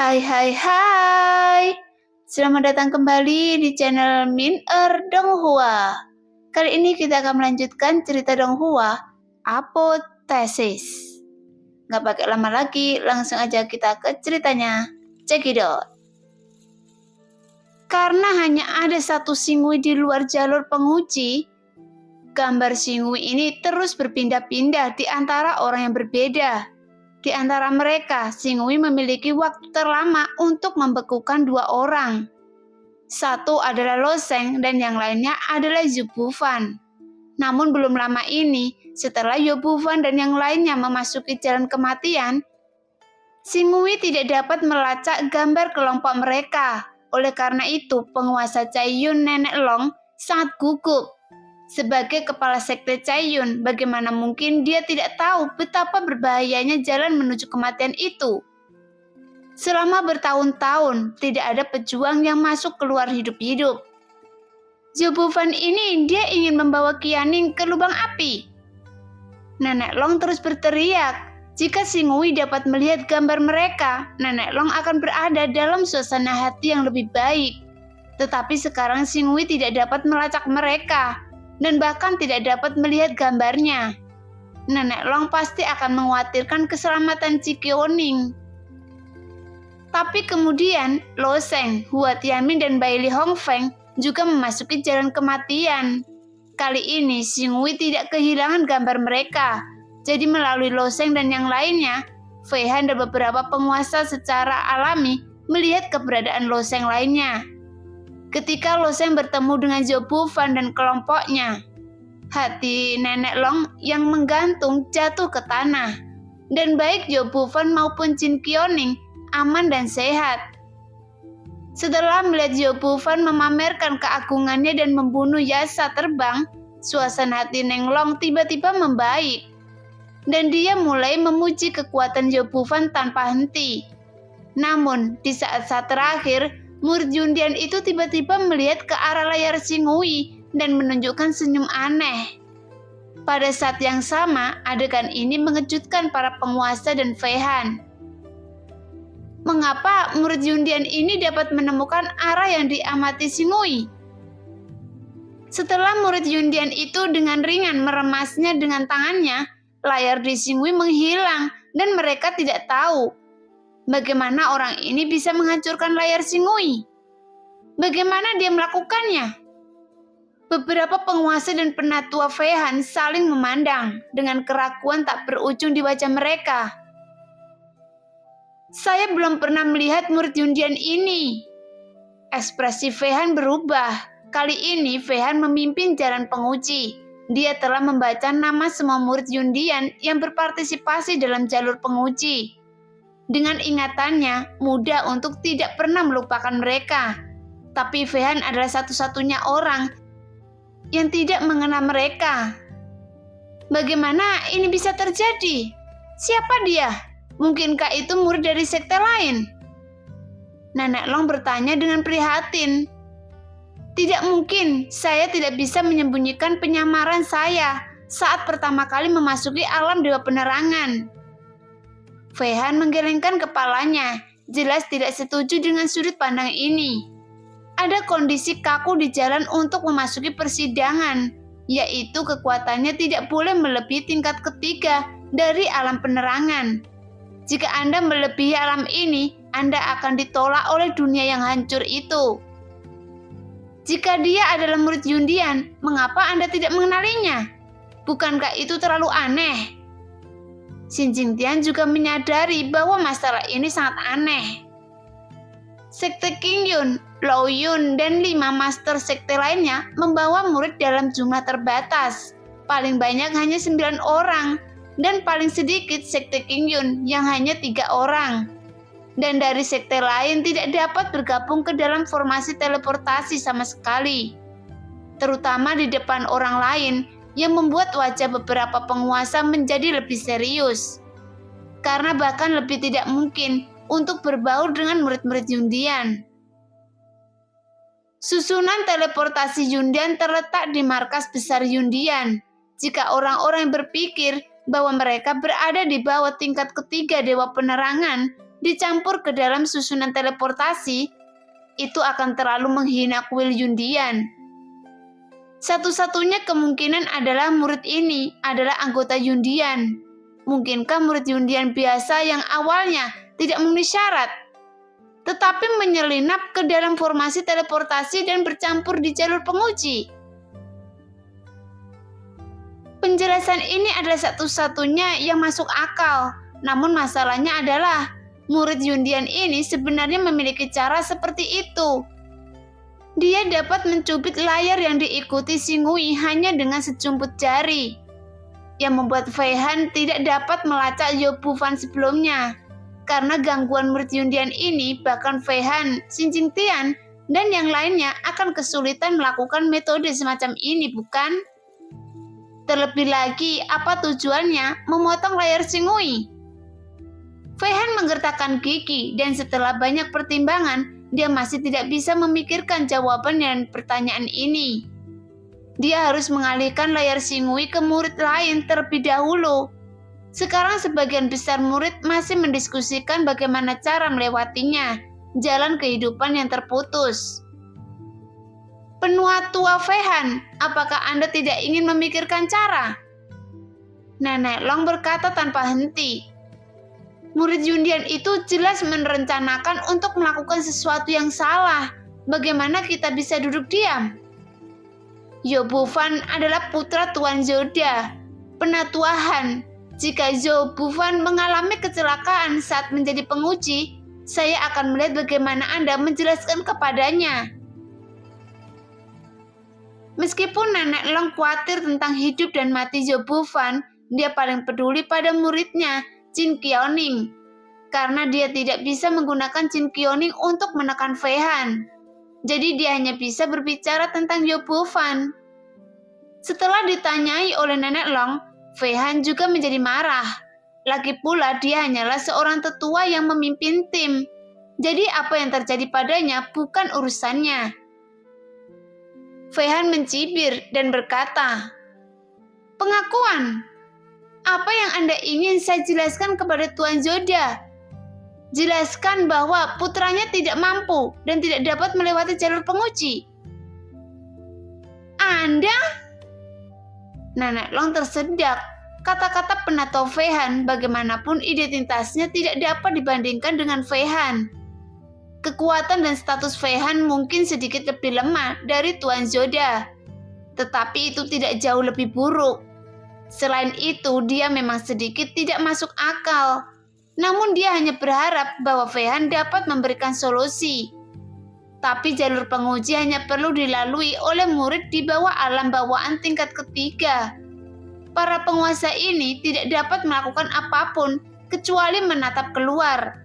Hai hai hai. Selamat datang kembali di channel Min Donghua. Kali ini kita akan melanjutkan cerita Donghua, Apotheosis. Nggak pakai lama lagi, langsung aja kita ke ceritanya. Check it out. Karena hanya ada satu Xinghui di luar jalur penguji, gambar Xinghui ini terus berpindah-pindah di antara orang yang berbeda. Di antara mereka, Xinghui memiliki waktu terlama untuk membekukan dua orang. Satu adalah Lo Sheng dan yang lainnya adalah Zhu Bufan. Namun belum lama ini, setelah Zhu Bufan dan yang lainnya memasuki jalan kematian, Xinghui tidak dapat melacak gambar kelompok mereka. Oleh karena itu, penguasa Cai Yun Nenek Long sangat gugup. Sebagai kepala sekte Cai Yun, bagaimana mungkin dia tidak tahu betapa berbahayanya jalan menuju kematian itu? Selama bertahun-tahun, tidak ada pejuang yang masuk keluar hidup-hidup. Zhu Bufan ini dia ingin membawa Qianing ke lubang api. Nenek Long terus berteriak, jika Xinghui dapat melihat gambar mereka, Nenek Long akan berada dalam suasana hati yang lebih baik. Tetapi sekarang Xinghui tidak dapat melacak mereka, dan bahkan tidak dapat melihat gambarnya. Nenek Long pasti akan mengkhawatirkan keselamatan Qianing. Tapi kemudian, Lo Sheng, Hua Tianmin, dan Bai Li Hongfeng juga memasuki jalan kematian. Kali ini, Xinghui tidak kehilangan gambar mereka. Jadi melalui Lo Sheng dan yang lainnya, Fei Han dan beberapa penguasa secara alami melihat keberadaan Lo Sheng lainnya. Ketika Lo Sheng bertemu dengan Zhu Bufan dan kelompoknya, hati Nenek Long yang menggantung jatuh ke tanah. Dan baik Zhu Bufan maupun Qin Qianing aman dan sehat. Setelah melihat Zhu Bufan memamerkan keagungannya dan membunuh Yasa terbang, suasana hati Neng Long tiba-tiba membaik. Dan dia mulai memuji kekuatan Zhu Bufan tanpa henti. Namun, di saat-saat terakhir, murid Yundian itu tiba-tiba melihat ke arah layar Xinghui dan menunjukkan senyum aneh. Pada saat yang sama, adegan ini mengejutkan para penguasa dan Fei Han. Mengapa murid Yundian ini dapat menemukan arah yang diamati Xinghui? Setelah murid Yundian itu dengan ringan meremasnya dengan tangannya, layar di Xinghui menghilang dan mereka tidak tahu bagaimana orang ini bisa menghancurkan layar Xinghui. Bagaimana dia melakukannya? Beberapa penguasa dan penatua Fei Han saling memandang dengan keraguan tak berujung di wajah mereka. Saya belum pernah melihat murid Yundian ini. Ekspresi Fei Han berubah. Kali ini Fei Han memimpin jalan penguji. Dia telah membaca nama semua murid Yundian yang berpartisipasi dalam jalur penguji. Dengan ingatannya, mudah untuk tidak pernah melupakan mereka. Tapi Fei Han adalah satu-satunya orang yang tidak mengenal mereka. Bagaimana ini bisa terjadi? Siapa dia? Mungkinkah itu murid dari sekte lain? Nenek Long bertanya dengan prihatin. Tidak mungkin, saya tidak bisa menyembunyikan penyamaran saya saat pertama kali memasuki alam Dewa Penerangan. Fei Han menggelengkan kepalanya, jelas tidak setuju dengan sudut pandang ini. Ada kondisi kaku di jalan untuk memasuki persidangan, yaitu kekuatannya tidak boleh melebihi tingkat ketiga dari alam penerangan. Jika Anda melebihi alam ini, Anda akan ditolak oleh dunia yang hancur itu. Jika dia adalah murid Yundian, mengapa Anda tidak mengenalinya? Bukankah itu terlalu aneh? Xin Jingtian juga menyadari bahwa masalah ini sangat aneh. Sekte King Yun, Lao Yun, dan 5 master sekte lainnya membawa murid dalam jumlah terbatas. Paling banyak hanya 9 orang, dan paling sedikit sekte King Yun yang hanya 3 orang. Dan dari sekte lain tidak dapat bergabung ke dalam formasi teleportasi sama sekali. Terutama di depan orang lain yang membuat wajah beberapa penguasa menjadi lebih serius. Karena bahkan lebih tidak mungkin untuk berbaur dengan murid-murid Yundian. Susunan teleportasi Yundian terletak di markas besar Yundian. Jika orang-orang berpikir bahwa mereka berada di bawah tingkat ketiga Dewa Penerangan, dicampur ke dalam susunan teleportasi, itu akan terlalu menghina kuil Yundian. Satu-satunya kemungkinan adalah murid ini adalah anggota Yundian. Mungkinkah murid Yundian biasa yang awalnya tidak memenuhi syarat, tetapi menyelinap ke dalam formasi teleportasi dan bercampur di jalur penguji? Penjelasan ini adalah satu-satunya yang masuk akal. Namun masalahnya adalah murid Yundian ini sebenarnya memiliki cara seperti itu. Dia dapat mencubit layar yang diikuti Xinghui hanya dengan sejumput jari, yang membuat Fei Han tidak dapat melacak Yo Bufan sebelumnya. Karena gangguan murid Yundian ini, bahkan Fei Han, Xin Jingtian, dan yang lainnya akan kesulitan melakukan metode semacam ini, bukan? Terlebih lagi, apa tujuannya memotong layar Xinghui? Fei Han menggertakkan gigi, dan setelah banyak pertimbangan, dia masih tidak bisa memikirkan jawaban dan pertanyaan ini. Dia harus mengalihkan layar Xinghui ke murid lain terlebih dahulu. Sekarang sebagian besar murid masih mendiskusikan bagaimana cara melewatinya, jalan kehidupan yang terputus. Penua tua Fei Han, apakah Anda tidak ingin memikirkan cara? Nenek Long berkata tanpa henti. Murid Yundian itu jelas merencanakan untuk melakukan sesuatu yang salah. Bagaimana kita bisa duduk diam? Yo Bufan adalah putra Tuan Zoda, penatua Han. Jika Yo Bufan mengalami kecelakaan saat menjadi penguji, saya akan melihat bagaimana Anda menjelaskan kepadanya. Meskipun Nenek Long khawatir tentang hidup dan mati Yo Bufan, dia paling peduli pada muridnya, Qin Qiaoning, karena dia tidak bisa menggunakan Qin Qiaoning untuk menekan Fei Han. Jadi dia hanya bisa berbicara tentang Yo Bufan. Setelah ditanyai oleh Nenek Long, Fei Han juga menjadi marah. Lagi pula dia hanyalah seorang tetua yang memimpin tim. Jadi apa yang terjadi padanya bukan urusannya. Fei Han mencibir dan berkata, "Pengakuan. Apa yang Anda ingin saya jelaskan kepada Tuan Zoda? Jelaskan bahwa putranya tidak mampu dan tidak dapat melewati jalur penguji." Anda? Nenek Long tersedak. Kata-kata penatua Fei Han bagaimanapun identitasnya tidak dapat dibandingkan dengan Fei Han. Kekuatan dan status Fei Han mungkin sedikit lebih lemah dari Tuan Zoda, tetapi itu tidak jauh lebih buruk. Selain itu, dia memang sedikit tidak masuk akal. Namun dia hanya berharap bahwa Fei Han dapat memberikan solusi. Tapi jalur penguji hanya perlu dilalui oleh murid di bawah alam bawaan tingkat ketiga. Para penguasa ini tidak dapat melakukan apapun kecuali menatap keluar.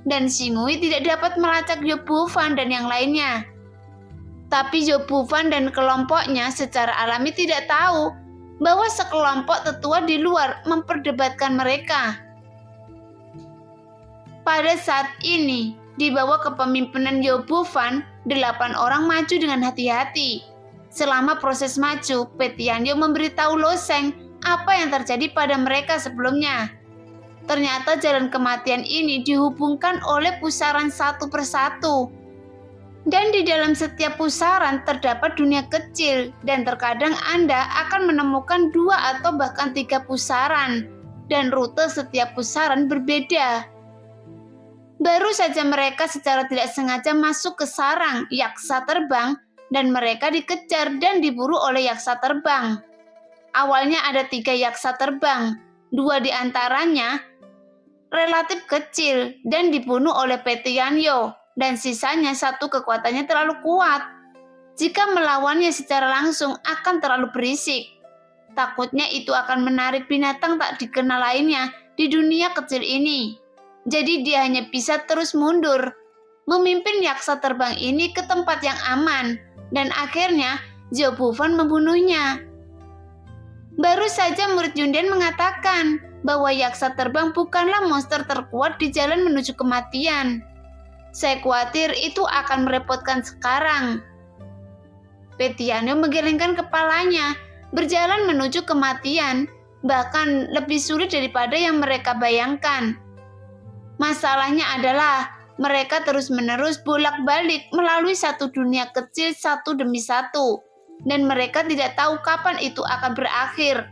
Dan Xinghui tidak dapat melacak Yo Bufan dan yang lainnya. Tapi Yo Bufan dan kelompoknya secara alami tidak tahu bahwa sekelompok tetua di luar memperdebatkan mereka. Pada saat ini, di bawah kepemimpinan Yo Bufan, 8 orang maju dengan hati-hati. Selama proses maju, Pe Tianyu memberitahu Lo Sheng apa yang terjadi pada mereka sebelumnya. Ternyata jalan kematian ini dihubungkan oleh pusaran satu persatu. Dan di dalam setiap pusaran terdapat dunia kecil, dan terkadang Anda akan menemukan 2 atau bahkan 3 pusaran, dan rute setiap pusaran berbeda. Baru saja mereka secara tidak sengaja masuk ke sarang yaksa terbang, dan mereka dikejar dan diburu oleh yaksa terbang. Awalnya ada 3 yaksa terbang, 2 di antaranya relatif kecil dan dibunuh oleh Pe Tianyu, dan sisanya 1 kekuatannya terlalu kuat. Jika melawannya secara langsung akan terlalu berisik. Takutnya itu akan menarik binatang tak dikenal lainnya di dunia kecil ini. Jadi dia hanya bisa terus mundur, memimpin yaksa terbang ini ke tempat yang aman, dan akhirnya Yo Bufan membunuhnya. Baru saja murid Yundian mengatakan bahwa yaksa terbang bukanlah monster terkuat di jalan menuju kematian. Saya khawatir itu akan merepotkan sekarang. Pe Tianyu menggelengkan kepalanya, berjalan menuju kematian, bahkan lebih sulit daripada yang mereka bayangkan. Masalahnya adalah mereka terus-menerus bolak-balik melalui satu dunia kecil satu demi satu, dan mereka tidak tahu kapan itu akan berakhir.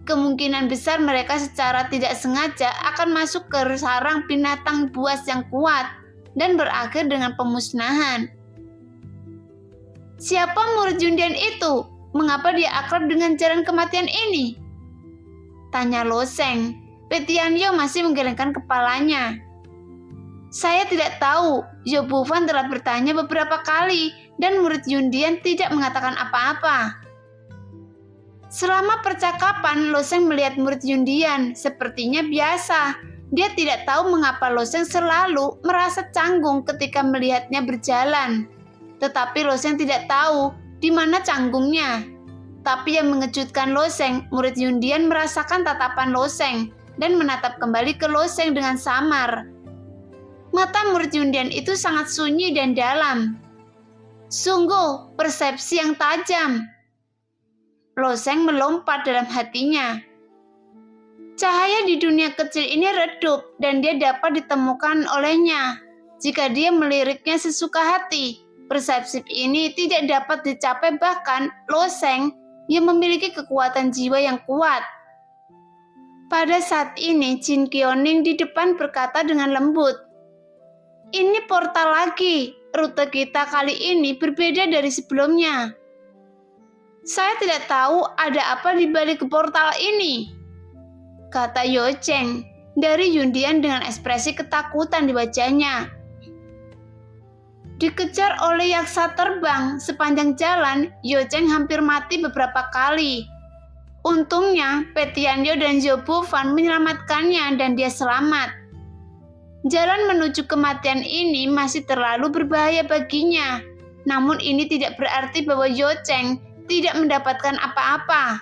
Kemungkinan besar mereka secara tidak sengaja akan masuk ke sarang binatang buas yang kuat dan berakhir dengan pemusnahan. Siapa murid Yundian itu? Mengapa dia akrab dengan jalan kematian ini? Tanya Loseng. Petianyo masih menggelengkan kepalanya. Saya tidak tahu. Zhou Bufan telah bertanya beberapa kali dan murid Yundian tidak mengatakan apa-apa. Selama percakapan, Loseng melihat murid Yundian. Sepertinya biasa. Dia tidak tahu mengapa Loseng selalu merasa canggung ketika melihatnya berjalan. Tetapi Loseng tidak tahu di mana canggungnya. Tapi yang mengejutkan Loseng, murid Yundian merasakan tatapan Loseng dan menatap kembali ke Loseng dengan samar. Mata murid Yundian itu sangat sunyi dan dalam. Sungguh, persepsi yang tajam. Loseng melompat dalam hatinya. Cahaya di dunia kecil ini redup dan dia dapat ditemukan olehnya. Jika dia meliriknya sesuka hati, persepsi ini tidak dapat dicapai bahkan Loseng yang memiliki kekuatan jiwa yang kuat. Pada saat ini, Jin Qiuning di depan berkata dengan lembut, "Ini portal lagi. Rute kita kali ini berbeda dari sebelumnya." "Saya tidak tahu ada apa di balik portal ini," kata Yo Cheng dari Yundian dengan ekspresi ketakutan di wajahnya. Dikejar oleh yaksa terbang sepanjang jalan, Yo Cheng hampir mati beberapa kali. Untungnya, Petianyo dan Zhou Bufan menyelamatkannya dan dia selamat. Jalan menuju kematian ini masih terlalu berbahaya baginya. Namun ini tidak berarti bahwa Yo Cheng tidak mendapatkan apa-apa.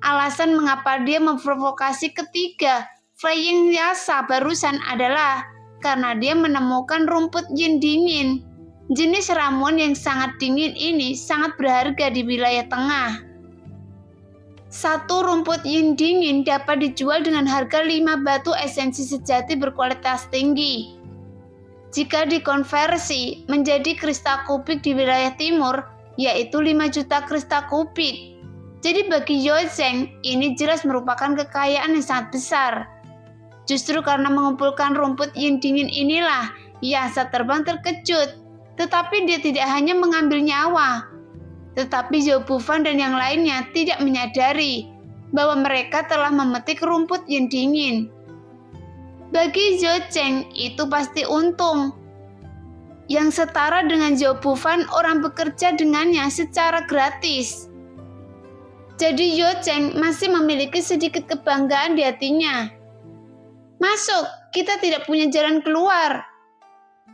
Alasan mengapa dia memprovokasi ketiga Flying Yasa barusan adalah karena dia menemukan rumput yin dingin. Jenis ramuan yang sangat dingin ini sangat berharga di wilayah tengah. Satu rumput yin dingin dapat dijual dengan harga 5 batu esensi sejati berkualitas tinggi. Jika dikonversi menjadi kristal kubik di wilayah timur, yaitu 5 juta kristal kubik. Jadi bagi Yo Cheng, ini jelas merupakan kekayaan yang sangat besar. Justru karena mengumpulkan rumput yin dingin inilah, Yasa terbang terkejut. Tetapi dia tidak hanya mengambil nyawa, tetapi Zhou Bufan dan yang lainnya tidak menyadari bahwa mereka telah memetik rumput yin dingin. Bagi Zhou Cheng itu pasti untung, yang setara dengan Zhou Bufan orang bekerja dengannya secara gratis. Jadi Yo Cheng masih memiliki sedikit kebanggaan di hatinya. Masuk, kita tidak punya jalan keluar.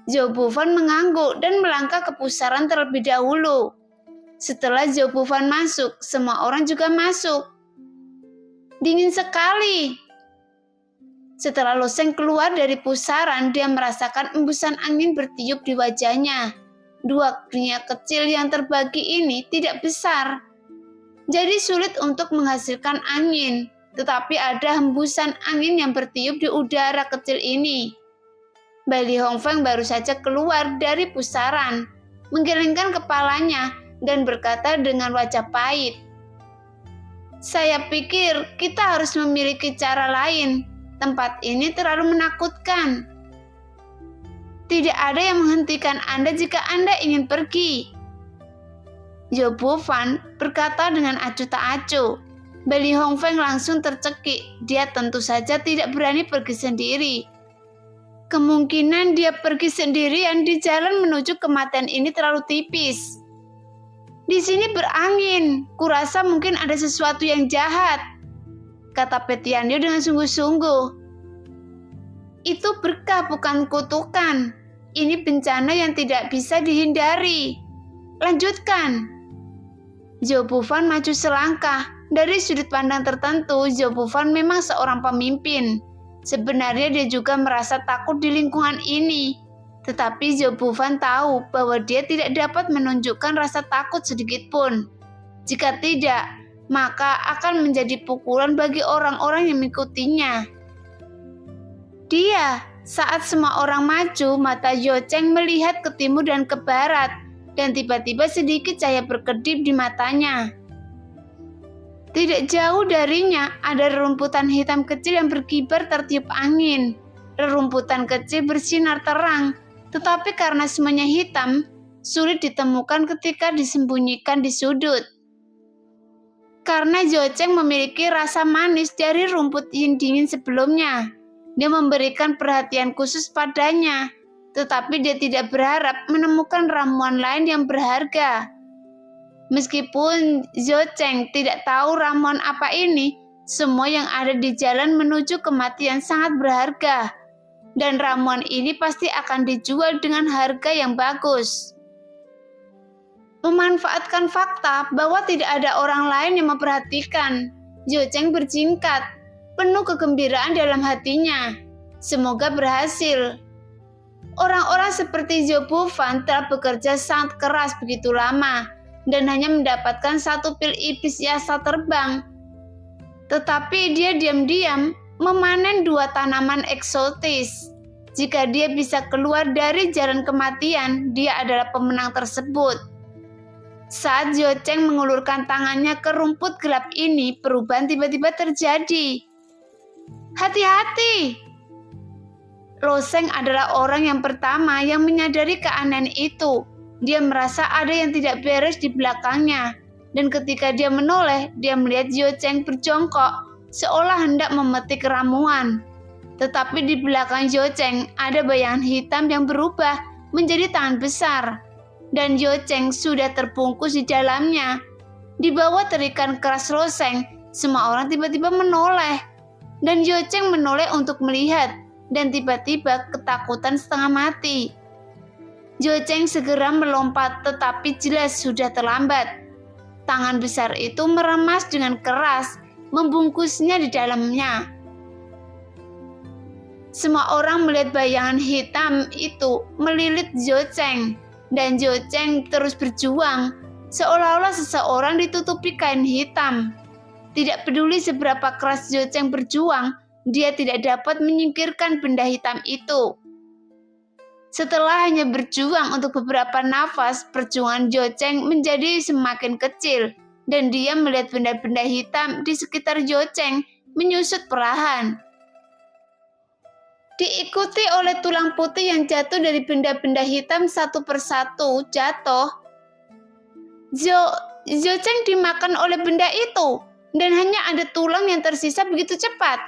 Zhou Bufan mengangguk dan melangkah ke pusaran terlebih dahulu. Setelah Zhou Bufan masuk, semua orang juga masuk. Dingin sekali. Setelah Loseng keluar dari pusaran, dia merasakan embusan angin bertiup di wajahnya. Dua dunia kecil yang terbagi ini tidak besar, jadi sulit untuk menghasilkan angin. Tetapi ada hembusan angin yang bertiup di udara kecil ini. Baili Hongfeng baru saja keluar dari pusaran, menggelengkan kepalanya dan berkata dengan wajah pahit, "Saya pikir kita harus memiliki cara lain. Tempat ini terlalu menakutkan. Tidak ada yang menghentikan Anda jika Anda ingin pergi." Zhou Bufan berkata dengan acuh tak acuh. Baili Hongfeng langsung tercekik. Dia tentu saja tidak berani pergi sendiri. Kemungkinan dia pergi sendirian di jalan menuju kematian ini terlalu tipis. Di sini berangin, kurasa mungkin ada sesuatu yang jahat, kata Petianyo dengan sungguh-sungguh. Itu berkah bukan kutukan. Ini bencana yang tidak bisa dihindari. Lanjutkan. Zhou Bufan maju selangkah. Dari sudut pandang tertentu, Zhou Bufan memang seorang pemimpin. Sebenarnya dia juga merasa takut di lingkungan ini. Tetapi Zhou Bufan tahu bahwa dia tidak dapat menunjukkan rasa takut sedikit pun. Jika tidak, maka akan menjadi pukulan bagi orang-orang yang mengikutinya. Dia, Saat semua orang maju, mata Zhou-Cheng melihat ke timur dan ke barat, dan tiba-tiba sedikit cahaya berkedip di matanya. Tidak jauh darinya ada rerumputan hitam kecil yang berkibar tertiup angin. Rerumputan kecil bersinar terang, tetapi karena semuanya hitam, sulit ditemukan ketika disembunyikan di sudut. Karena Zhou-Cheng memiliki rasa manis dari rumput yang dingin sebelumnya, dia memberikan perhatian khusus padanya, tetapi dia tidak berharap menemukan ramuan lain yang berharga. Meskipun Zhou-Cheng tidak tahu ramuan apa ini, semua yang ada di jalan menuju kematian sangat berharga. Dan ramuan ini pasti akan dijual dengan harga yang bagus. Memanfaatkan fakta bahwa tidak ada orang lain yang memperhatikan, Zhou-Cheng berjingkat, penuh kegembiraan dalam hatinya. Semoga berhasil. Orang-orang seperti Zhou Bufan telah bekerja sangat keras begitu lama, dan hanya mendapatkan satu pil iblis yasa terbang. Tetapi dia diam-diam memanen 2 tanaman eksotis. Jika dia bisa keluar dari jalan kematian, dia adalah pemenang tersebut. Saat Zhou-Cheng mengulurkan tangannya ke rumput gelap ini, perubahan tiba-tiba terjadi. Hati-hati! Lo Sheng adalah orang yang pertama yang menyadari keanehan itu. Dia merasa ada yang tidak beres di belakangnya, dan ketika dia menoleh, dia melihat Zhou-Cheng berjongkok, seolah hendak memetik ramuan. Tetapi di belakang Zhou-Cheng ada bayangan hitam yang berubah menjadi tangan besar, dan Zhou-Cheng sudah terbungkus di dalamnya. Di bawah terikan keras Lo Sheng, semua orang tiba-tiba menoleh, dan Zhou-Cheng menoleh untuk melihat, dan tiba-tiba ketakutan setengah mati. Zhou-Cheng segera melompat, tetapi jelas sudah terlambat. Tangan besar itu meremas dengan keras, membungkusnya di dalamnya. Semua orang melihat bayangan hitam itu melilit Zhou-Cheng, dan Zhou-Cheng terus berjuang, seolah-olah seseorang ditutupi kain hitam. Tidak peduli seberapa keras Zhou-Cheng berjuang, dia tidak dapat menyingkirkan benda hitam itu. Setelah hanya berjuang untuk beberapa nafas, perjuangan Zhou-Cheng menjadi semakin kecil, dan dia melihat benda-benda hitam di sekitar Zhou-Cheng menyusut perlahan. Diikuti oleh tulang putih yang jatuh dari benda-benda hitam satu persatu jatuh. Zhou-Cheng dimakan oleh benda itu, dan hanya ada tulang yang tersisa begitu cepat.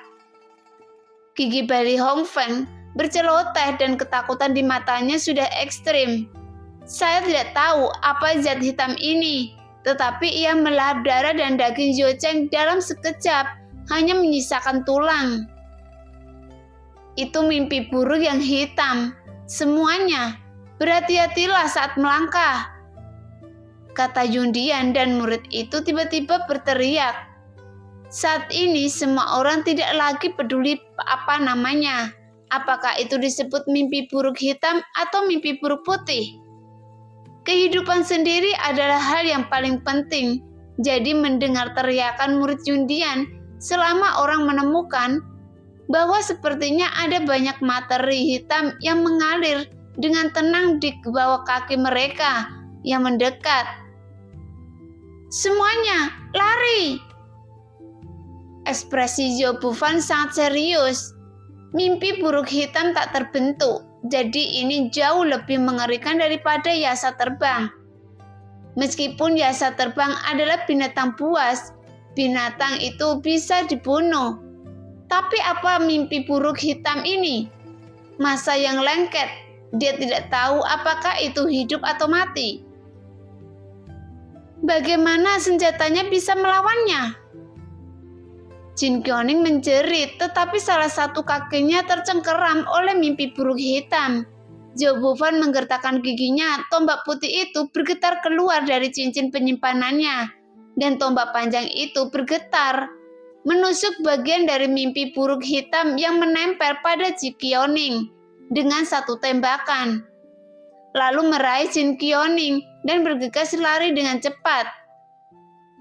Gigi Bali Hong Feng berceloteh dan ketakutan di matanya sudah ekstrim. Saya tidak tahu apa zat hitam ini, tetapi ia melahap darah dan daging Zhou-Cheng dalam sekejap, hanya menyisakan tulang. Itu mimpi buruk yang hitam, semuanya. Berhati-hatilah saat melangkah, kata Yundian, dan murid itu tiba-tiba berteriak. Saat ini semua orang tidak lagi peduli apa namanya. Apakah itu disebut mimpi buruk hitam atau mimpi buruk putih? Kehidupan sendiri adalah hal yang paling penting. Jadi mendengar teriakan murid Yundian selama orang menemukan bahwa sepertinya ada banyak materi hitam yang mengalir dengan tenang di bawah kaki mereka yang mendekat. Semuanya lari! Ekspresi Zhou Bufan sangat serius. Mimpi buruk hitam tak terbentuk, jadi ini jauh lebih mengerikan daripada yasa terbang. Meskipun yasa terbang adalah binatang buas, binatang itu bisa dibunuh. Tapi apa mimpi buruk hitam ini? Masa yang lengket, dia tidak tahu apakah itu hidup atau mati. Bagaimana senjatanya bisa melawannya? Jin Qiuning menjerit, tetapi salah satu kakinya tercengkeram oleh mimpi buruk hitam. Zhou Bufan menggertakkan giginya, tombak putih itu bergetar keluar dari cincin penyimpanannya, dan tombak panjang itu bergetar, menusuk bagian dari mimpi buruk hitam yang menempel pada Jin Qiuning dengan satu tembakan. Lalu meraih Jin Qiuning dan bergegas lari dengan cepat.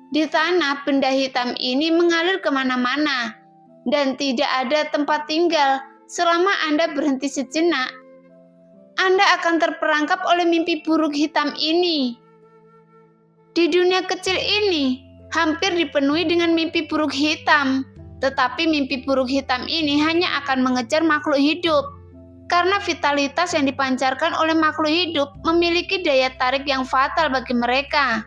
Di tanah, benda hitam ini mengalir kemana-mana, dan tidak ada tempat tinggal selama Anda berhenti sejenak, Anda akan terperangkap oleh mimpi buruk hitam ini. Di dunia kecil ini, hampir dipenuhi dengan mimpi buruk hitam, tetapi mimpi buruk hitam ini hanya akan mengejar makhluk hidup, karena vitalitas yang dipancarkan oleh makhluk hidup memiliki daya tarik yang fatal bagi mereka.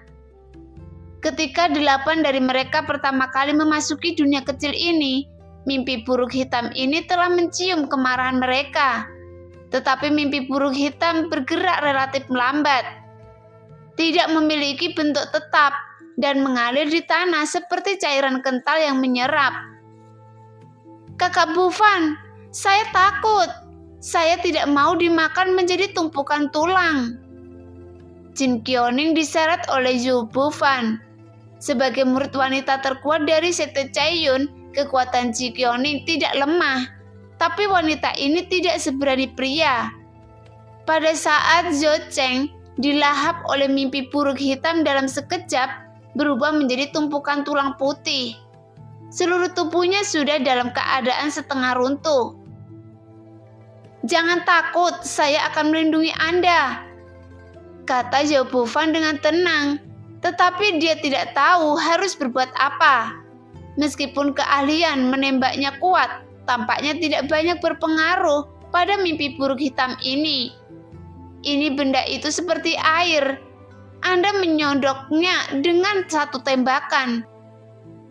Ketika 8 dari mereka pertama kali memasuki dunia kecil ini, mimpi buruk hitam ini telah mencium kemarahan mereka. Tetapi mimpi buruk hitam bergerak relatif melambat, tidak memiliki bentuk tetap, dan mengalir di tanah seperti cairan kental yang menyerap. Kakak Bufan, saya takut. Saya tidak mau dimakan menjadi tumpukan tulang. Jin Qiuning diseret oleh Zhou Bufan. Sebagai murid wanita terkuat dari sekte Caiyun, kekuatan Jin Qiuning tidak lemah. Tapi wanita ini tidak seberani pria. Pada saat Zhou Cheng dilahap oleh mimpi buruk hitam dalam sekejap, berubah menjadi tumpukan tulang putih. Seluruh tubuhnya sudah dalam keadaan setengah runtuh. "Jangan takut, saya akan melindungi Anda," kata Zhou Bufan dengan tenang. Tetapi dia tidak tahu harus berbuat apa. Meskipun keahlian menembaknya kuat, tampaknya tidak banyak berpengaruh pada mimpi buruk hitam ini. Ini benda itu seperti air. Anda menyodoknya dengan satu tembakan.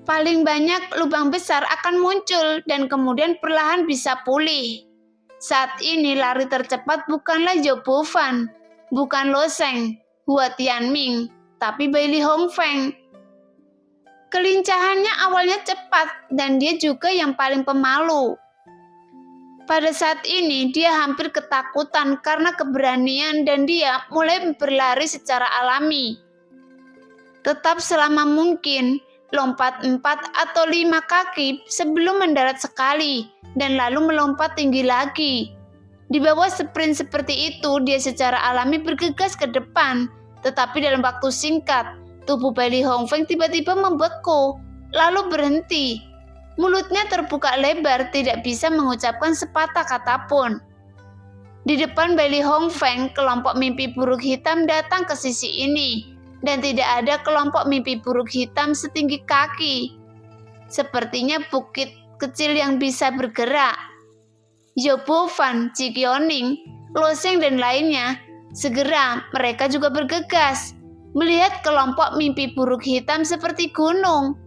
Paling banyak lubang besar akan muncul dan kemudian perlahan bisa pulih. Saat ini lari tercepat bukanlah Zhou Bufan, bukan Lo Sheng, Hua Tianming, tapi Bailey Hongfeng. Kelincahannya awalnya cepat dan dia juga yang paling pemalu. Pada saat ini dia hampir ketakutan karena keberanian dan dia mulai berlari secara alami. Tetap selama mungkin, lompat 4 atau 5 kaki sebelum mendarat sekali dan lalu melompat tinggi lagi. Di bawah sprint seperti itu dia secara alami bergegas ke depan, tetapi dalam waktu singkat, tubuh Bailey Hongfeng tiba-tiba membeku, lalu berhenti. Mulutnya terbuka lebar, tidak bisa mengucapkan sepatah kata pun. Di depan Bailey Hongfeng, kelompok mimpi buruk hitam datang ke sisi ini, dan tidak ada kelompok mimpi buruk hitam setinggi kaki. Sepertinya bukit kecil yang bisa bergerak. Zhou Bufan, Jin Qiuning, Lo Sheng dan lainnya, segera mereka juga bergegas. Melihat kelompok mimpi buruk hitam seperti gunung.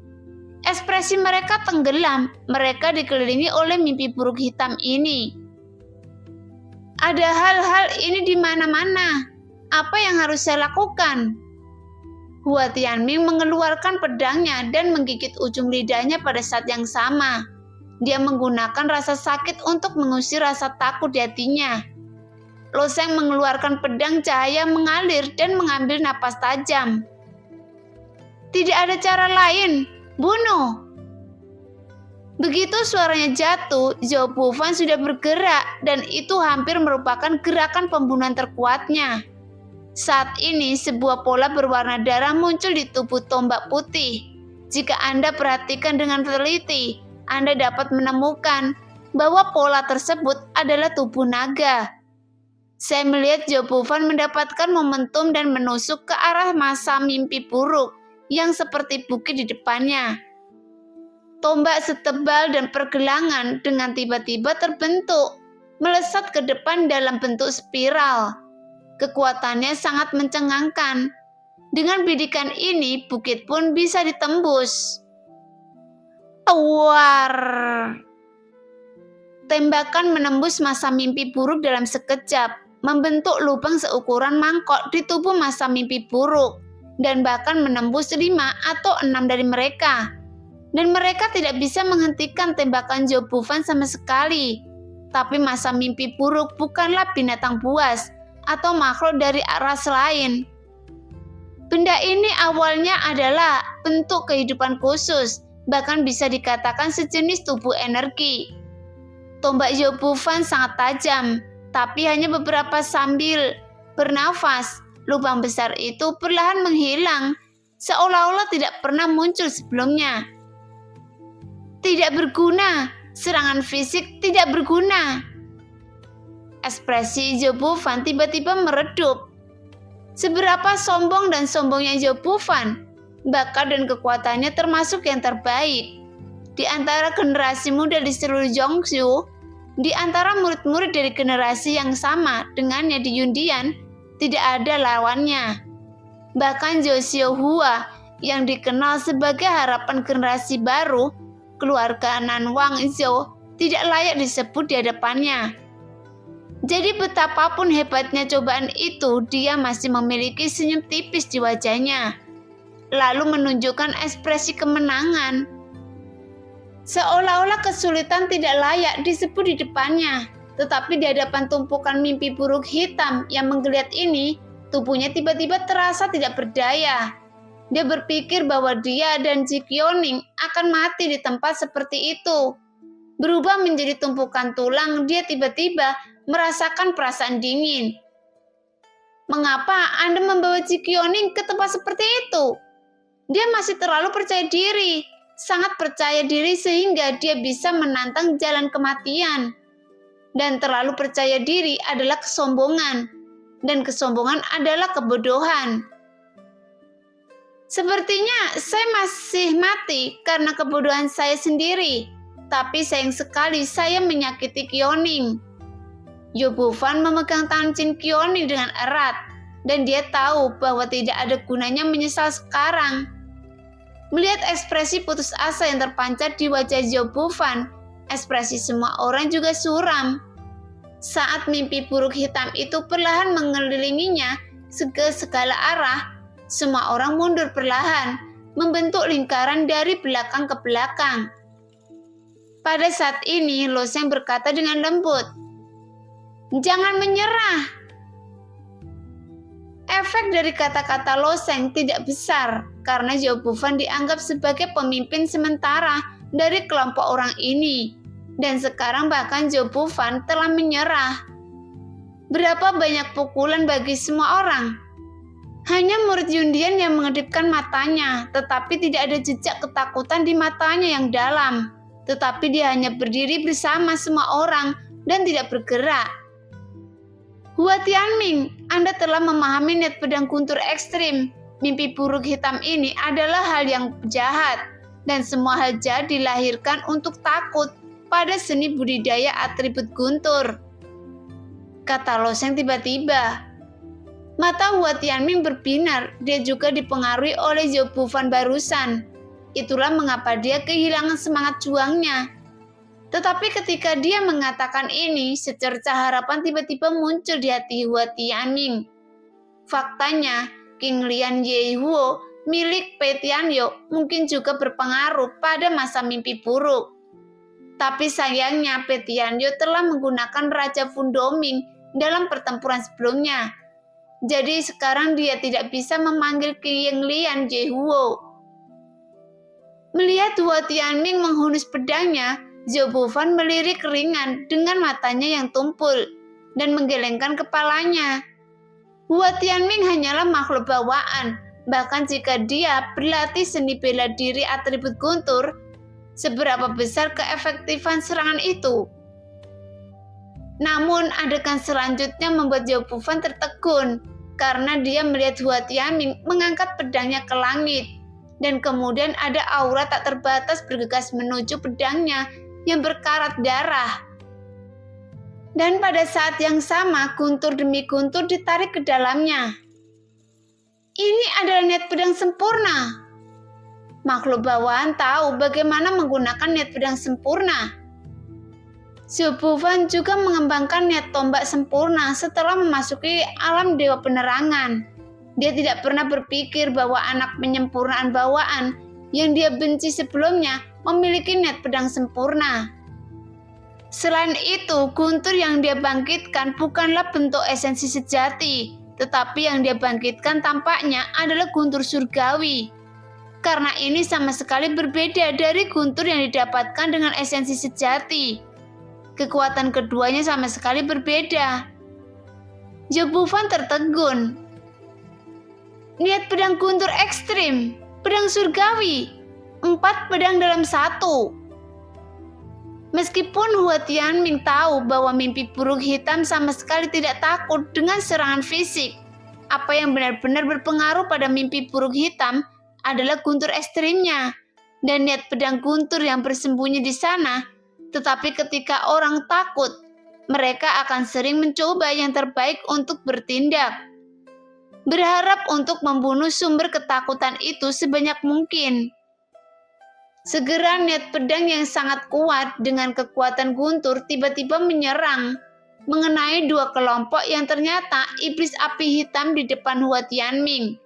Ekspresi mereka tenggelam, mereka dikelilingi oleh mimpi buruk hitam ini. Ada hal-hal ini di mana-mana. Apa yang harus saya lakukan? Hua Tianming mengeluarkan pedangnya dan menggigit ujung lidahnya pada saat yang sama. Dia menggunakan rasa sakit untuk mengusir rasa takut di hatinya. Lo Sheng mengeluarkan pedang cahaya mengalir dan mengambil napas tajam. Tidak ada cara lain, bunuh. Begitu suaranya jatuh, Zhou Bufan sudah bergerak dan itu hampir merupakan gerakan pembunuhan terkuatnya. Saat ini sebuah pola berwarna darah muncul di tubuh tombak putih. Jika Anda perhatikan dengan teliti, Anda dapat menemukan bahwa pola tersebut adalah tubuh naga. Saya melihat Zhou Bufan mendapatkan momentum dan menusuk ke arah masa mimpi buruk yang seperti bukit di depannya. Tombak setebal dan pergelangan dengan tiba-tiba terbentuk, melesat ke depan dalam bentuk spiral. Kekuatannya sangat mencengangkan. Dengan bidikan ini, bukit pun bisa ditembus. Awar! Tembakan menembus masa mimpi buruk dalam sekejap, membentuk lubang seukuran mangkok di tubuh masa mimpi buruk, dan bahkan menembus 5 atau 6 dari mereka. Dan mereka tidak bisa menghentikan tembakan Zhou Bufan sama sekali. Tapi masa mimpi buruk bukanlah binatang buas atau makhluk dari ras lain. Benda ini awalnya adalah bentuk kehidupan khusus, bahkan bisa dikatakan sejenis tubuh energi. Tombak Zhou Bufan sangat tajam, tapi hanya beberapa sambil bernafas, lubang besar itu perlahan menghilang, seolah-olah tidak pernah muncul sebelumnya. Tidak berguna, serangan fisik tidak berguna. Ekspresi Zhou Bufan tiba-tiba meredup. Seberapa sombong dan sombongnya Zhou Bufan, bakat dan kekuatannya termasuk yang terbaik. Di antara generasi muda di seluruh Zhongzhou, di antara murid-murid dari generasi yang sama dengannya di Yundian, tidak ada lawannya. Bahkan Zhou Xiaohua yang dikenal sebagai harapan generasi baru, keluarga Nan Wang Zhou, tidak layak disebut di hadapannya. Jadi betapapun hebatnya cobaan itu, dia masih memiliki senyum tipis di wajahnya, lalu menunjukkan ekspresi kemenangan. Seolah-olah kesulitan tidak layak disebut di depannya, tetapi di hadapan tumpukan mimpi buruk hitam yang menggeliat ini, tubuhnya tiba-tiba terasa tidak berdaya. Dia berpikir bahwa dia dan Ji Qiuning akan mati di tempat seperti itu. Berubah menjadi tumpukan tulang, dia tiba-tiba merasakan perasaan dingin. Mengapa Anda membawa Ji Qiuning ke tempat seperti itu? Dia masih terlalu percaya diri, sangat percaya diri sehingga dia bisa menantang jalan kematian. Dan terlalu percaya diri adalah kesombongan, dan kesombongan adalah kebodohan. Sepertinya saya masih mati karena kebodohan saya sendiri, tapi sayang sekali saya menyakiti Qiuning. Zhou Bufan memegang tangan Qin Qiuning dengan erat, dan dia tahu bahwa tidak ada gunanya menyesal sekarang. Melihat ekspresi putus asa yang terpancar di wajah Zhou Bufan, ekspresi semua orang juga suram. Saat mimpi buruk hitam itu perlahan mengelilinginya ke segala arah, semua orang mundur perlahan, membentuk lingkaran dari belakang ke belakang. Pada saat ini, Lo Sheng berkata dengan lembut, "Jangan menyerah." Efek dari kata-kata Lo Sheng tidak besar, karena Zhou Bufan dianggap sebagai pemimpin sementara dari kelompok orang ini. Dan sekarang bahkan Zhou Bufan telah menyerah. Berapa banyak pukulan bagi semua orang? Hanya murid Yundian yang mengedipkan matanya, tetapi tidak ada jejak ketakutan di matanya yang dalam. Tetapi dia hanya berdiri bersama semua orang dan tidak bergerak. Hua Tianming, Anda telah memahami niat pedang guntur ekstrim. Mimpi buruk hitam ini adalah hal yang jahat, dan semua hal jahat dilahirkan untuk takut pada seni budidaya atribut guntur, kata Lo Sheng tiba-tiba. Mata Hua Tianming berbinar, dia juga dipengaruhi oleh Zhou Bufan barusan. Itulah mengapa dia kehilangan semangat juangnya. Tetapi ketika dia mengatakan ini, secercah harapan tiba-tiba muncul di hati Hua Tianming. Faktanya, King Lian Yehuo milik Pei Tianyo mungkin juga berpengaruh pada masa mimpi buruk. Tapi sayangnya Pei Tianyo telah menggunakan Raja Fundoming dalam pertempuran sebelumnya. Jadi sekarang dia tidak bisa memanggil King Lian Yehuo. Melihat Hua Tianming menghunus pedangnya, Zhou Bufan melirik ringan dengan matanya yang tumpul dan menggelengkan kepalanya. Hua Tianming hanyalah makhluk bawaan, bahkan jika dia berlatih seni bela diri atribut guntur, seberapa besar keefektifan serangan itu? Namun adegan selanjutnya membuat Zhou Bufan tertegun, karena dia melihat Hua Tianming mengangkat pedangnya ke langit, dan kemudian ada aura tak terbatas bergegas menuju pedangnya yang berkarat darah. Dan pada saat yang sama, guntur demi guntur ditarik ke dalamnya. Ini adalah niat pedang sempurna. Makhluk bawaan tahu bagaimana menggunakan niat pedang sempurna. Zhou Bufan juga mengembangkan niat tombak sempurna setelah memasuki alam dewa penerangan. Dia tidak pernah berpikir bahwa anak penyempurnaan bawaan yang dia benci sebelumnya memiliki niat pedang sempurna. Selain itu, guntur yang dia bangkitkan bukanlah bentuk esensi sejati, tetapi yang dia bangkitkan tampaknya adalah guntur surgawi. Karena ini sama sekali berbeda dari guntur yang didapatkan dengan esensi sejati. Kekuatan keduanya sama sekali berbeda. Zhou Bufan tertegun. Niat pedang guntur ekstrim, pedang surgawi, 4 pedang dalam 1. Meskipun Hua Tianming tahu bahwa mimpi buruk hitam sama sekali tidak takut dengan serangan fisik, apa yang benar-benar berpengaruh pada mimpi buruk hitam adalah guntur ekstrimnya dan niat pedang guntur yang bersembunyi di sana. Tetapi ketika orang takut, mereka akan sering mencoba yang terbaik untuk bertindak, berharap untuk membunuh sumber ketakutan itu sebanyak mungkin. Segera niat pedang yang sangat kuat dengan kekuatan guntur tiba-tiba menyerang, mengenai dua kelompok yang ternyata iblis api hitam di depan Hua Tianming,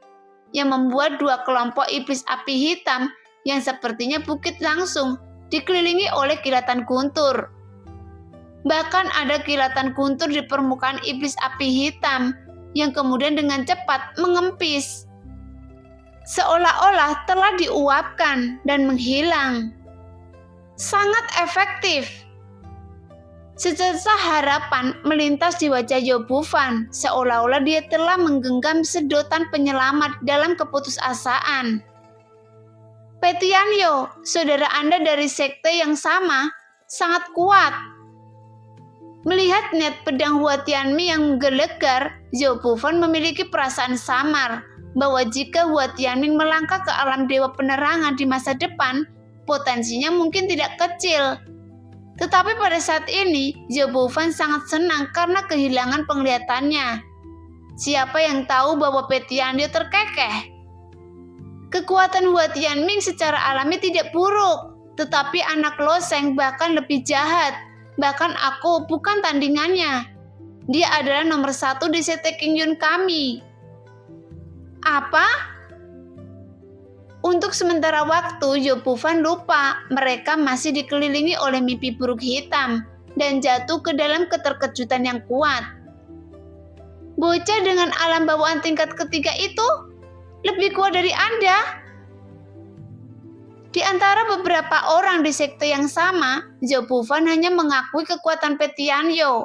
yang membuat dua kelompok iblis api hitam yang sepertinya bukit langsung dikelilingi oleh kilatan guntur. Bahkan ada kilatan guntur di permukaan iblis api hitam yang kemudian dengan cepat mengempis, seolah-olah telah diuapkan dan menghilang. Sangat efektif. Secercah harapan melintas di wajah Zhao Bufan, seolah-olah dia telah menggenggam sedotan penyelamat dalam keputusasaan. Petianyo, saudara Anda dari sekte yang sama, sangat kuat. Melihat niat pedang Hua Tianming yang menggelegar, Zhao Bufan memiliki perasaan samar bahwa jika Hua Tianming melangkah ke alam dewa penerangan di masa depan, potensinya mungkin tidak kecil. Tetapi pada saat ini, Zhao Bufan sangat senang karena kehilangan penglihatannya. Siapa yang tahu bahwa Petianyo terkekeh? Kekuatan Hua Tianming secara alami tidak buruk, tetapi anak Loseng bahkan lebih jahat. Bahkan aku bukan tandingannya. Dia adalah nomor 1 di sekte Qingyun kami. Apa? Untuk sementara waktu, Zhao Bufan lupa mereka masih dikelilingi oleh mimpi buruk hitam dan jatuh ke dalam keterkejutan yang kuat. Bocah dengan alam bawaan tingkat ketiga itu lebih kuat dari Anda. Di antara beberapa orang di sekte yang sama, Zhao Bufan hanya mengakui kekuatan Petianyo.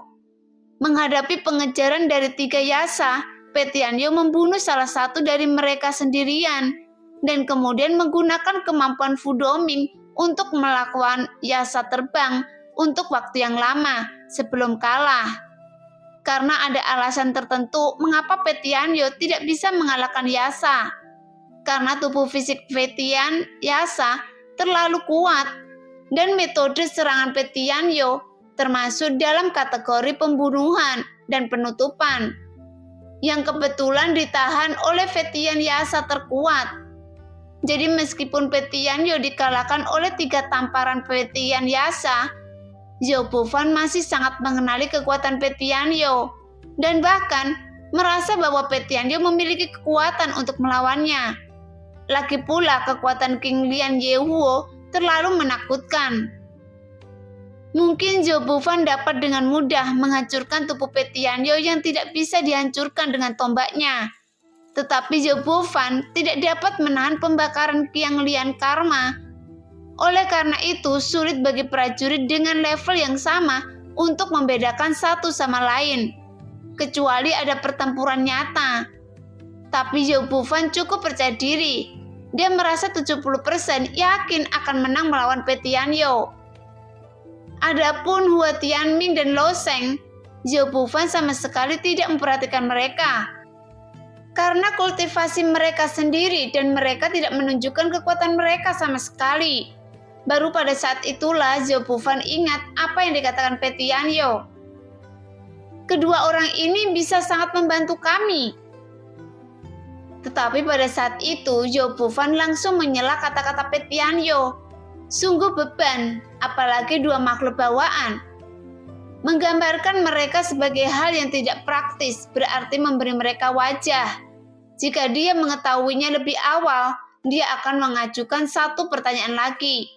Menghadapi pengejaran dari 3 yasa, Petianyo membunuh salah satu dari mereka sendirian dan kemudian menggunakan kemampuan Fudoming untuk melakukan yasa terbang untuk waktu yang lama sebelum kalah. Karena ada alasan tertentu mengapa Petianyo tidak bisa mengalahkan yasa. Karena tubuh fisik Petian yasa terlalu kuat dan metode serangan Petianyo termasuk dalam kategori pembunuhan dan penutupan yang kebetulan ditahan oleh Petian yasa terkuat. Jadi meskipun Petianyo dikalahkan oleh 3 tamparan Petian yasa, Zhao Bufan masih sangat mengenali kekuatan Petianyo dan bahkan merasa bahwa Petianyo memiliki kekuatan untuk melawannya. Lagi pula kekuatan King Lian Yehuo terlalu menakutkan. Mungkin Zhao Bufan dapat dengan mudah menghancurkan tubuh Petianyo yang tidak bisa dihancurkan dengan tombaknya. Tetapi Zhao Bufan tidak dapat menahan pembakaran Qiang Lian Karma. Oleh karena itu, sulit bagi prajurit dengan level yang sama untuk membedakan satu sama lain, kecuali ada pertempuran nyata. Tapi Zhao Bufan cukup percaya diri. Dia merasa 70% yakin akan menang melawan Petianyo. Adapun Hua Tianming dan Loseng, Zhao Bufan sama sekali tidak memperhatikan mereka. Karena kultivasi mereka sendiri dan mereka tidak menunjukkan kekuatan mereka sama sekali. Baru pada saat itulah Zhao Bufan ingat apa yang dikatakan Petianyo. Kedua orang ini bisa sangat membantu kami. Tetapi pada saat itu Zhao Bufan langsung menyela kata-kata Petianyo. Sungguh beban, apalagi 2 makhluk bawaan. Menggambarkan mereka sebagai hal yang tidak praktis berarti memberi mereka wajah. Jika dia mengetahuinya lebih awal, dia akan mengajukan satu pertanyaan lagi.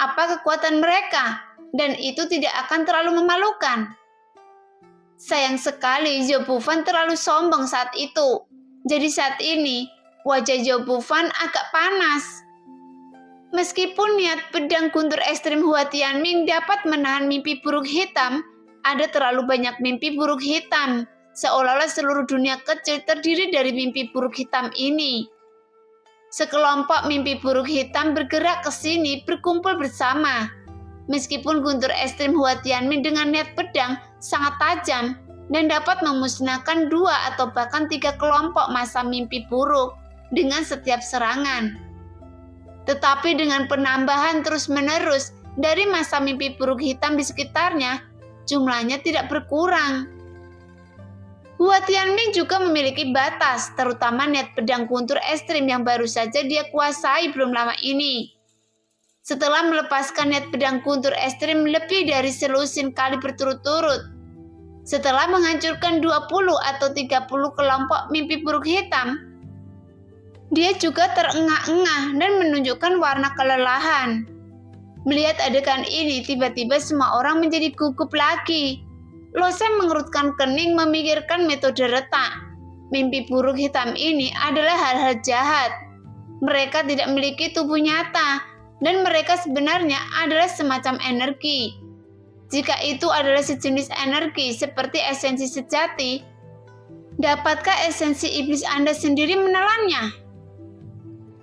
Apa kekuatan mereka? Dan itu tidak akan terlalu memalukan. Sayang sekali Zhao Bufan terlalu sombong saat itu. Jadi saat ini, wajah Zhao Bufan agak panas. Meskipun niat pedang guntur ekstrim Hua Tianming dapat menahan mimpi buruk hitam, ada terlalu banyak mimpi buruk hitam, seolah-olah seluruh dunia kecil terdiri dari mimpi buruk hitam ini. Sekelompok mimpi buruk hitam bergerak ke sini berkumpul bersama. Meskipun guntur ekstrim Hua Tianming dengan niat pedang sangat tajam dan dapat memusnahkan 2 atau bahkan 3 kelompok massa mimpi buruk dengan setiap serangan. Tetapi dengan penambahan terus-menerus dari massa mimpi buruk hitam di sekitarnya, jumlahnya tidak berkurang. Hua Tianming juga memiliki batas, terutama niat pedang guntur ekstrim yang baru saja dia kuasai belum lama ini. Setelah melepaskan niat pedang guntur ekstrim lebih dari selusin kali berturut-turut, setelah menghancurkan 20 atau 30 kelompok mimpi buruk hitam, dia juga terengah-engah dan menunjukkan warna kelelahan. Melihat adegan ini, tiba-tiba semua orang menjadi gugup lagi. Lo Sheng mengerutkan kening memikirkan metode retak. Mimpi buruk hitam ini adalah hal-hal jahat. Mereka tidak memiliki tubuh nyata, dan mereka sebenarnya adalah semacam energi. Jika itu adalah sejenis energi seperti esensi sejati, dapatkah esensi iblis Anda sendiri menelannya?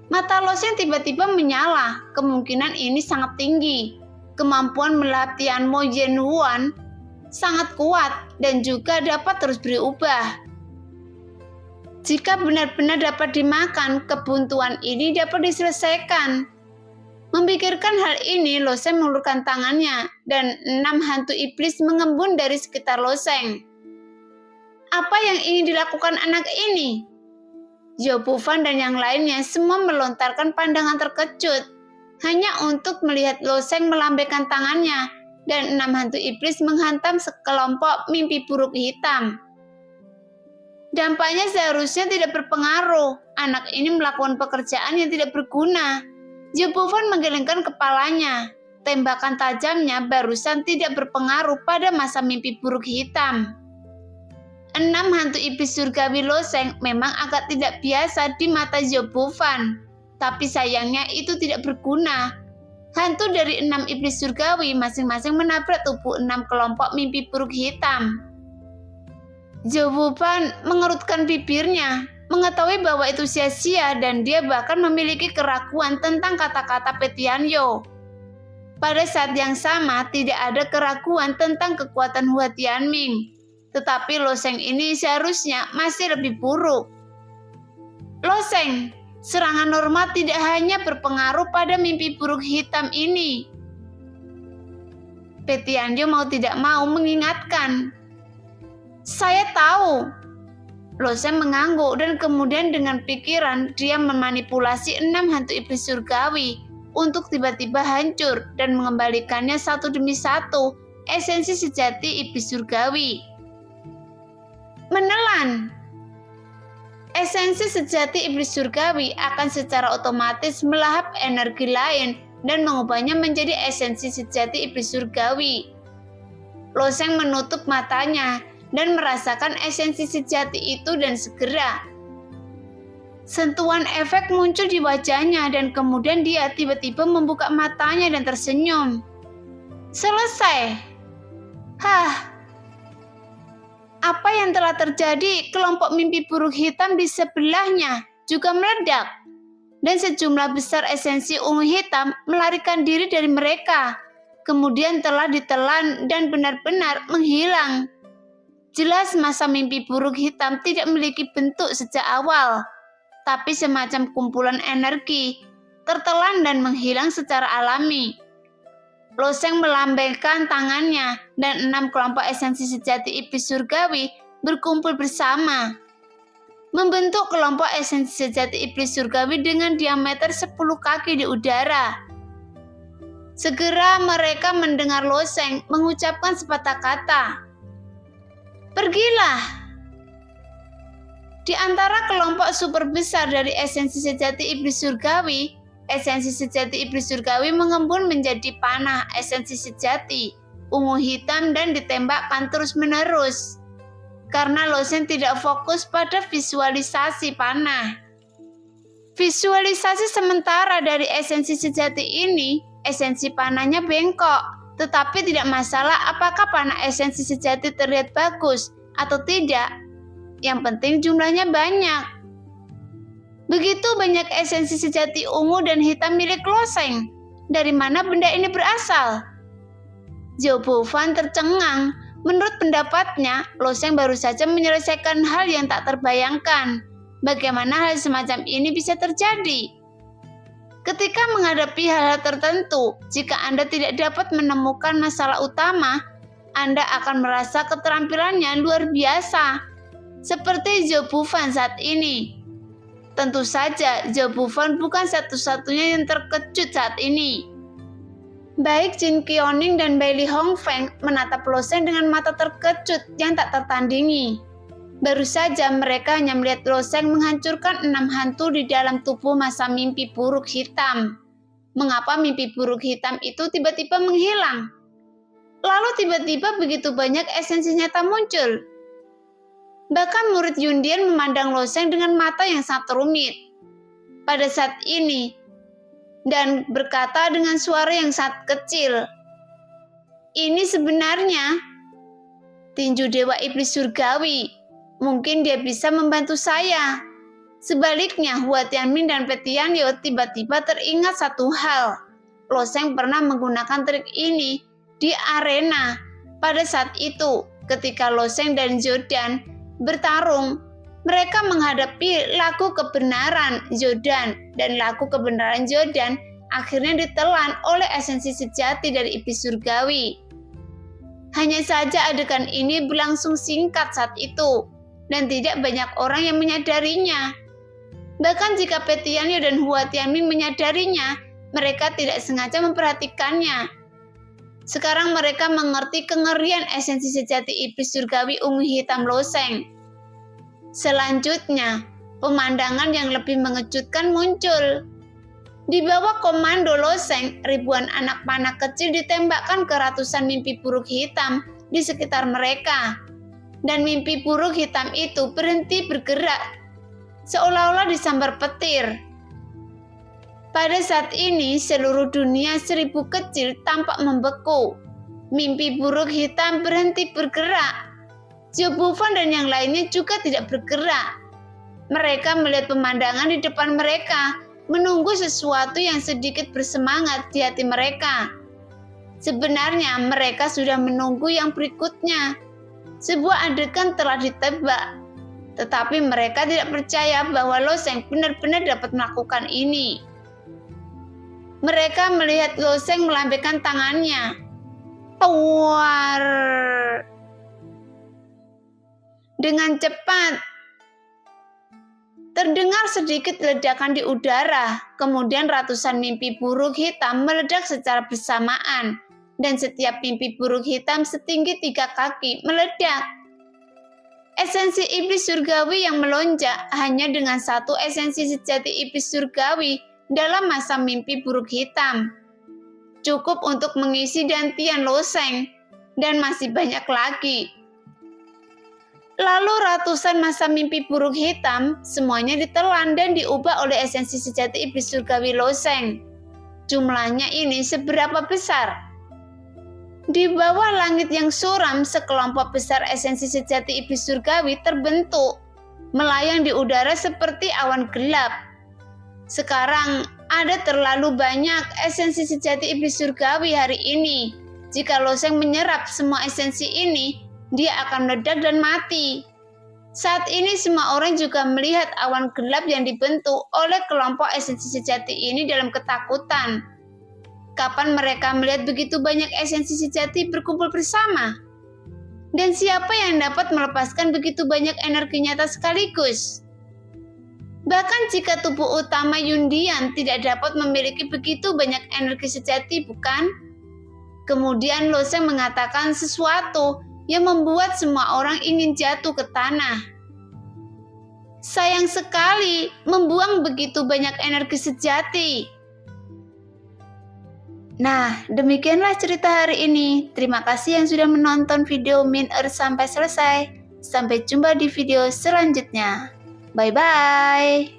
Mata Lo Sheng tiba-tiba menyala. Kemungkinan ini sangat tinggi. Kemampuan melatihan Mo Yen Huan sangat kuat dan juga dapat terus berubah. Jika benar-benar dapat dimakan, kebuntuan ini dapat diselesaikan. Memikirkan hal ini, Lo Sheng mengulurkan tangannya dan 6 hantu iblis mengembun dari sekitar Lo Sheng. Apa yang ingin dilakukan anak ini? Zhou Bufan dan yang lainnya semua melontarkan pandangan terkejut hanya untuk melihat Lo Sheng melambaikan tangannya dan 6 hantu iblis menghantam sekelompok mimpi buruk hitam. Dampaknya seharusnya tidak berpengaruh. Anak ini melakukan pekerjaan yang tidak berguna. Zhou Bufan menggelengkan kepalanya. Tembakan tajamnya barusan tidak berpengaruh pada masa mimpi buruk hitam. 6 hantu iblis surgawi Lo Sheng memang agak tidak biasa di mata Zhou Bufan. Tapi sayangnya itu tidak berguna. Hantu dari 6 iblis surgawi masing-masing menabrak tubuh 6 kelompok mimpi buruk hitam. Zhou Bufan mengerutkan bibirnya, mengetahui bahwa itu sia-sia dan dia bahkan memiliki keraguan tentang kata-kata Pe Tianyo. Pada saat yang sama, tidak ada keraguan tentang kekuatan Hua Tianming. Tetapi Lo Sheng ini seharusnya masih lebih buruk. Lo Sheng, serangan normal tidak hanya berpengaruh pada mimpi buruk hitam ini. Pe Tianyo mau tidak mau mengingatkan. Saya tahu. Lo Sheng mengangguk dan kemudian dengan pikiran dia memanipulasi 6 hantu iblis surgawi untuk tiba-tiba hancur dan mengembalikannya satu demi satu esensi sejati iblis surgawi. Menelan. Esensi sejati iblis surgawi akan secara otomatis melahap energi lain dan mengubahnya menjadi esensi sejati iblis surgawi. Lo Sheng menutup matanya dan merasakan esensi sejati itu dan segera sentuhan efek muncul di wajahnya dan kemudian dia tiba-tiba membuka matanya dan tersenyum. Selesai. Apa yang telah terjadi? Kelompok mimpi buruk hitam di sebelahnya juga meledak. Dan sejumlah besar esensi ungu hitam melarikan diri dari mereka. Kemudian telah ditelan dan benar-benar menghilang. Jelas masa mimpi buruk hitam tidak memiliki bentuk sejak awal. Tapi semacam kumpulan energi, tertelan dan menghilang secara alami. Lo Sheng melambaikan tangannya dan 6 kelompok esensi sejati iblis surgawi berkumpul bersama. Membentuk kelompok esensi sejati iblis surgawi dengan diameter 10 kaki di udara. Segera mereka mendengar Lo Sheng mengucapkan sepatah kata. Pergilah. Di antara kelompok super besar dari esensi sejati iblis surgawi, esensi sejati iblis surgawi mengembun menjadi panah esensi sejati, ungu hitam dan ditembakkan terus-menerus. Karena Lo Sheng tidak fokus pada visualisasi panah. Visualisasi sementara dari esensi sejati ini, esensi panahnya bengkok. Tetapi tidak masalah apakah panah esensi sejati terlihat bagus atau tidak. Yang penting jumlahnya banyak. Begitu banyak esensi sejati ungu dan hitam milik Lo Sheng. Dari mana benda ini berasal? Zhou Bufan tercengang. Menurut pendapatnya, Lo Sheng baru saja menyelesaikan hal yang tak terbayangkan. Bagaimana hal semacam ini bisa terjadi? Ketika menghadapi hal-hal tertentu, jika Anda tidak dapat menemukan masalah utama, Anda akan merasa keterampilannya luar biasa. Seperti Zhou Bufan saat ini. Tentu saja, Zhou Bufan bukan satu-satunya yang terkejut saat ini. Baik Jin Qiaoning dan Bai Li Hongfeng menatap Lo Sheng dengan mata terkejut yang tak tertandingi. Baru saja mereka hanya melihat Lo Sheng menghancurkan 6 hantu di dalam tubuh masa mimpi buruk hitam. Mengapa mimpi buruk hitam itu tiba-tiba menghilang? Lalu tiba-tiba begitu banyak esensi nyata muncul. Bahkan murid Yundian memandang Lo Sheng dengan mata yang sangat rumit. Pada saat ini, dan berkata dengan suara yang sangat kecil, "Ini sebenarnya tinju Dewa Iblis Surgawi. Mungkin dia bisa membantu saya." Sebaliknya, Hua Tianming dan Pei Tianyu tiba-tiba teringat satu hal. Lo Sheng pernah menggunakan trik ini di arena. Pada saat itu, ketika Lo Sheng dan Zhoudan bertarung, mereka menghadapi laku kebenaran Zhoudan, dan laku kebenaran Zhoudan akhirnya ditelan oleh esensi sejati dari Iblis Surgawi. Hanya saja adegan ini berlangsung singkat saat itu, dan tidak banyak orang yang menyadarinya. Bahkan jika Pei Tianyu dan Hua Tianming menyadarinya, mereka tidak sengaja memperhatikannya. Sekarang mereka mengerti kengerian esensi sejati Iblis Surgawi ungu hitam Lo Sheng. Selanjutnya, pemandangan yang lebih mengejutkan muncul. Di bawah komando Lo Sheng, ribuan anak panah kecil ditembakkan ke ratusan mimpi buruk hitam di sekitar mereka. Dan mimpi buruk hitam itu berhenti bergerak, seolah-olah disambar petir. Pada saat ini, seluruh dunia 1000 kecil tampak membeku. Mimpi buruk hitam berhenti bergerak. Zhou Bufan dan yang lainnya juga tidak bergerak. Mereka melihat pemandangan di depan mereka, menunggu sesuatu yang sedikit bersemangat di hati mereka. Sebenarnya mereka sudah menunggu yang berikutnya. Sebuah adegan telah ditebak, tetapi mereka tidak percaya bahwa Lo Sheng benar-benar dapat melakukan ini. Mereka melihat Lo Sheng melambaikan tangannya. Tuar! Dengan cepat, terdengar sedikit ledakan di udara, kemudian ratusan mimpi buruk hitam meledak secara bersamaan, dan setiap mimpi buruk hitam setinggi 3 kaki meledak. Esensi Iblis Surgawi yang melonjak hanya dengan satu esensi sejati Iblis Surgawi dalam masa mimpi buruk hitam. Cukup untuk mengisi gantian Lo Sheng, dan masih banyak lagi. Lalu ratusan masa mimpi buruk hitam semuanya ditelan dan diubah oleh esensi sejati Iblis Surgawi Lo Sheng. Jumlahnya ini seberapa besar? Di bawah langit yang suram, sekelompok besar esensi sejati Iblis Surgawi terbentuk, melayang di udara seperti awan gelap. Sekarang ada terlalu banyak esensi sejati Iblis Surgawi hari ini. Jika Lo Sheng menyerap semua esensi ini, dia akan meledak dan mati. Saat ini semua orang juga melihat awan gelap yang dibentuk oleh kelompok esensi sejati ini dalam ketakutan. Kapan mereka melihat begitu banyak esensi sejati berkumpul bersama? Dan siapa yang dapat melepaskan begitu banyak energi nyata sekaligus? Bahkan jika tubuh utama Yundian tidak dapat memiliki begitu banyak energi sejati, bukan? Kemudian Lo Sheng mengatakan sesuatu yang membuat semua orang ingin jatuh ke tanah. Sayang sekali membuang begitu banyak energi sejati. Nah, demikianlah cerita hari ini. Terima kasih yang sudah menonton video Min Earth sampai selesai. Sampai jumpa di video selanjutnya. Bye-bye.